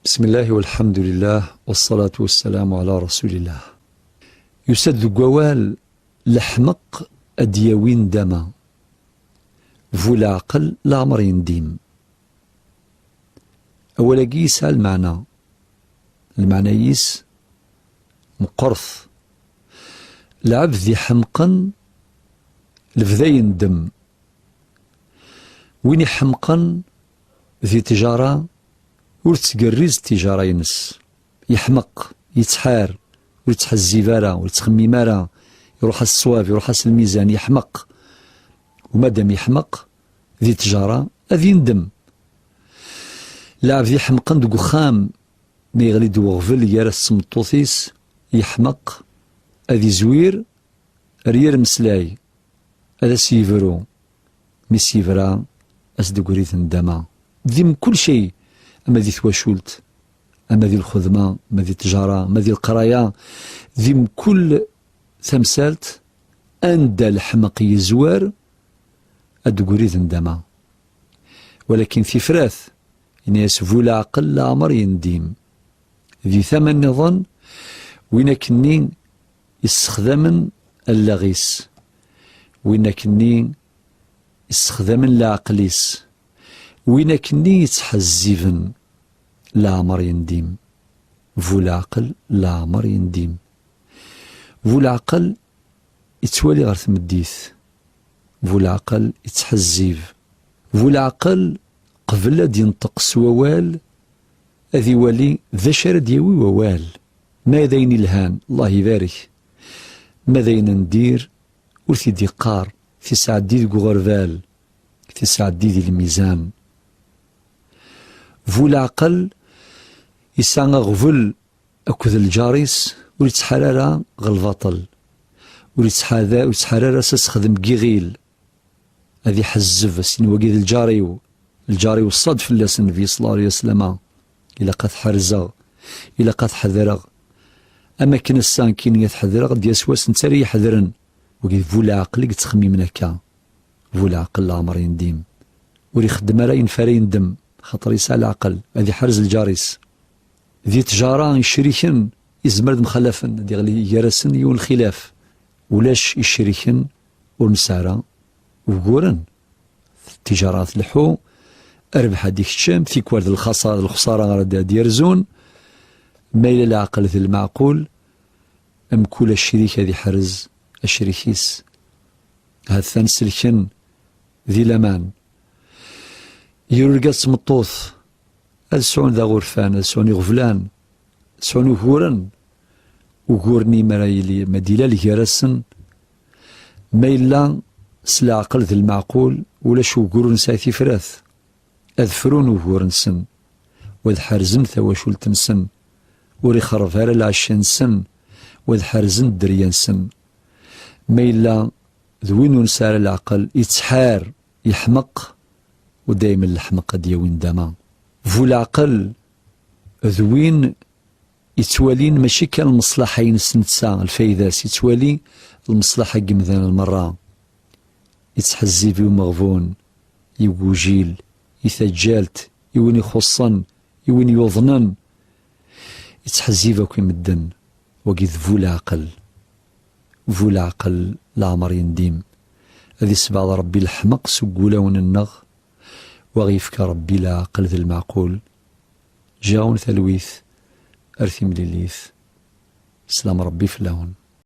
بسم الله والحمد لله والصلاة والسلام على رسول الله. يسد قوال لحمق أدياوين دما فولا عقل لا عمر ينديم. أولا قيس المعنى يس مقرث لعب ذي حمقا لفذين دم وين حمقا ذي تجارة ورتقرز التجارة ينس يحمق يتحار ويتحزي فارا ويتخمي مارا يروح الصواب يروح الميزان يحمق ومادام يحمق ذي تجارة أذي يندم لعب ذي حمقا دو خام مي يغلي دو غفل يارس سمطوثيس يحمق أذي زوير رير مسلاي هذا سيفرو مي سيفرا أسدو قريث ندما ذي من كل شيء، أما ذي ثواشولت أما ذي الخدمة أما ذي التجارة أما ذي القراية ذي من كل ثمسالت أندى الحمقي زوار أدو قريث ندما. ولكن في فراث إن يسفو العقل لا عمر ينديم ذي ثمن نظن وين كنين يستخدم اللغيس وين كنين يستخدم العقليس وين كني يتحزفن لا عمر ينديم. فو العقل لا عمر ينديم. فو العقل يتوالي غير ثمديث. فو العقل يتحزف. فو العقل قبل لا ينطق سوال أذي والي ذا شرد يوي ووال ماذا الهان الله يبارك ماذا ندير ورثي دي قار في ساعة دي غرفال في ساعة دي الميزان. فو العقل يسعى غفل أكذ الجاريس ويتحرر غالباطل ويتحرر سخدم كيغيل هذي حزف سين وقيد الجاري والصدف اللي النبي صلى الله عليه وسلم إلا قد حرزغ إلا قد حذرغ أما كان السان كين يتحذرغ ديسواس نتاري يحذرن وقيد فو العقل يتخمي من هكا. فو العقل لا عمر ينديم وري خدم راه ينفر يندم خاطر يسعى العقل هذي حرز الجاريس ذي تجارة يشريكن يزمرد مخلفن دي غلي يرسن يون الخلاف ولاش يشريكن والمسارة وقورن التجارات لحو أربح هذيك الشام في كوارد الخسارة غرد يرزون ميل العقل ذي المعقول أم كل الشريك هذي حرز الشريكيس هاد ثان سلكن ذي لمان يرقص مطوث السعون ذا غرفان السعون غفلان السعون وهورن وهورني مرايلي مديلا لكرسن ميلا سلا عقل ذي المعقول ولا شو قرون سايثي فراث أذفرون وهورن سن وذ حرزن ثواشول تنسن وري خرفها العشان سن وذ حرزن دريان سن ميلا ذوين نسار العقل يتحار يحمق ودايما الحمق ديوين داما. فو العقل ذوين يتوالين ماشي كان المصلحة ينسنتسا الفايداس يتوالي المصلحة قمذان المرة يتحزي فيو مغفون يوجيل يثجالت يوين يخصن يوين يوظنن يتحزي فيو كيمدن وقيذ فو العقل. فو العقل لا عمر ينديم هذي سبع ربي الحمق سقولاون النغ وغيفك ربي لا عقل ذي المعقول جاون ثلويث أرثي مليليث سلام ربي فلاون.